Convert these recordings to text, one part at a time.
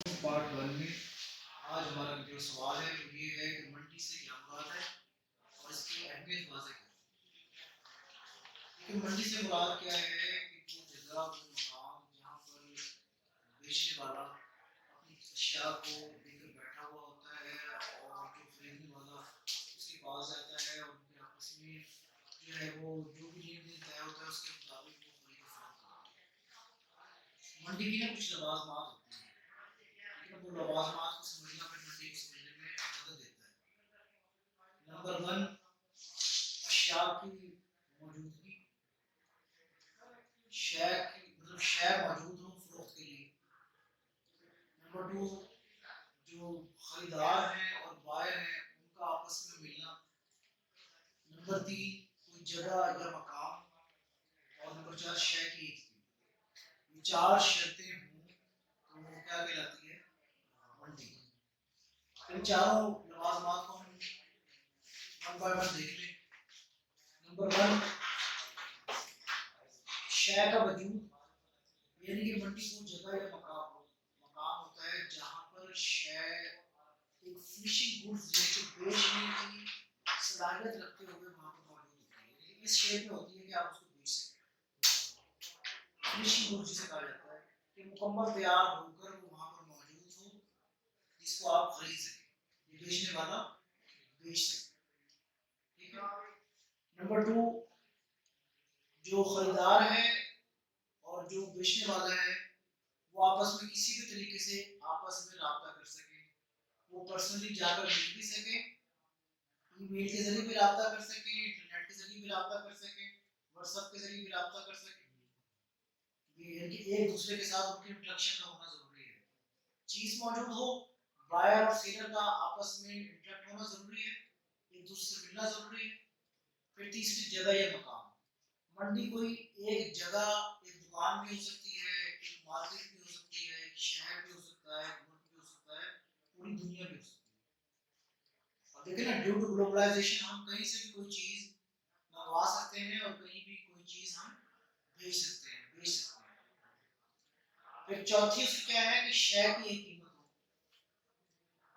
Part one میں آج ہمارا جو سوال ہے وہ یہ ہے کہ منڈی سے کیا مراد ہے اور اس کی اہمیت واضح کریں کہ منڈی سے مراد کیا ہے کہ وہ جگہ وہ مقام جہاں پر بیچنے والا اپنی اشیاء کو لے کر بیٹھا ہوا ہوتا ہے اور جو خریدنے والا اس کے پاس جاتا ہے اور ان کے آپس میں جو ہے وہ جو بھی لین دین طے ہوتا ہے اس کے مطابق وہ خرید و فروخت کرتے ہیں۔ منڈی کی نا کچھ لوازمات ہوتی ہیں لیکن وہ لوازمات کو سمجھنا پھر منڈی کو سمجھنے میں مدد دیتا ہے۔ نمبر ون، اشیاء کی موجودگی، شے کی مطلب شے موجود ہو فروخت کے لیے۔ نمبر ٹو، جو خریدار ہیں اور بائر ہیں ان کا آپس میں ملنا۔ نمبر تین، کوئی جگہ یا مقام، اور نمبر چار، شے کی ایک قیمت۔ یہ چار شرطیں ہوں تو وہ کیا کہلاتی ہے؟ منڈی۔ ان چاروں لوازمات کو ہم ون بائی ون دیکھ لیں۔ نمبر ون، شے کا وجود، یعنی کہ منڈی کو جگہ یا مقام ہوتا ہے جہاں پر شے ایک فنیشنگ گڈز جیسے بیچنے کی صلاحیت رکھتے ہوئے وہاں پر موجود ہوتی ہے، یعنی اس شیپ میں ہوتی ہے کہ آپ اس کو بیچ سکیں۔ فنیشنگ گڈز جسے کہا جاتا ہے کہ مکمل تیار ہو کر وہ وہاں پر موجود ہو جس کو آپ خرید سکیں، یہ بیچنے والا بیچ سکے۔ ٹھیک ہے۔ نمبر ٹو، جو خریدار ہے اور جو بیچنے والا ہے وہ آپس میں کسی بھی طریقے سے آپس میں رابطہ کر سکیں، وہ پرسنلی جا کر مل بھی سکیں، ای میل کے ذریعے بھی رابطہ کر سکیں، انٹرنیٹ کے ذریعے بھی رابطہ کر سکیں، واٹس ایپ کے ذریعے بھی رابطہ کر سکیں۔ یعنی کہ ایک دوسرے کے ساتھ ان کی انٹریکشن کا ہونا ضروری ہے، چیز موجود ہو، بائر اور سیلر کا آپس میں انٹریکٹ ہونا ضروری ہے، ایک دوسرے سے ملنا ضروری ہے۔ پھر تیسری، جگہ یا مقام۔ منڈی کوئی ایک جگہ، ایک دکان بھی ہو سکتی ہے، ایک مارکیٹ بھی ہو سکتی ہے، ایک شہر بھی ہو سکتا ہے، ایک ملک بھی ہو سکتا ہے، پوری دنیا بھی ہو سکتی ہے۔ اور دیکھیں نا، ڈیو ٹو گلوبلائزیشن ہم کہیں سے بھی کوئی چیز منگوا سکتے ہیں اور کہیں بھی کوئی چیز ہم بیچ سکتے ہیں، بیچ سکتے ہیں۔ پھر چوتھی اس کی کیا ہے کہ شے کی ایک قیمت ہو۔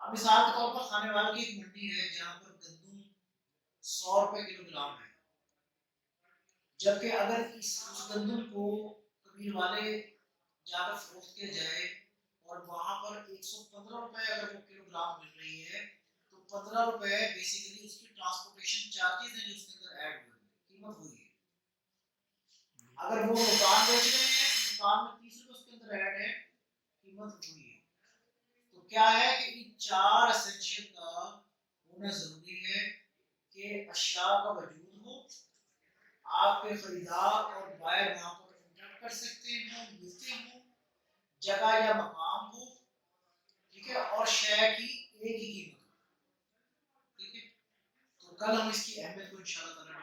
اب مثال کے طور پر کھانے والے کی ایک منڈی ہے جہاں پر گندم 100 روپے کلو گرام ہے، جبکہ اگر اس گندم کو کبیر والے جا کر فروخت کیا جائے اور وہاں پر 115 روپے اگر وہ کلو گرام مل رہی ہے تو 15 روپے بیسیکلی اس کی ٹرانسپورٹیشن چارجز ہیں جو اس کے اندر ایڈ ہوئے ہیں، قیمت ہوئی ہے۔ اگر وہ مکان بیچ رہے ہیں تو مکان میں 30 روپے اس کے اندر ایڈ ہے، قیمت ہوئی ہے۔ تو کیا ہے کہ ان چار اسینشل کا ہونا ضروری ہے کہ اشیاء کا وجود ہو، آپ کے خریدار اور بائر وہاں پر انٹریکٹ کر سکتے ہوں، ملتے ہوں، جگہ یا مقام ہو، ٹھیک ہے، اور شے کی ایک ہی قیمت ہو۔ ٹھیک ہے، تو کل ہم اس کی اہمیت کو انشاءاللہ تعالیٰ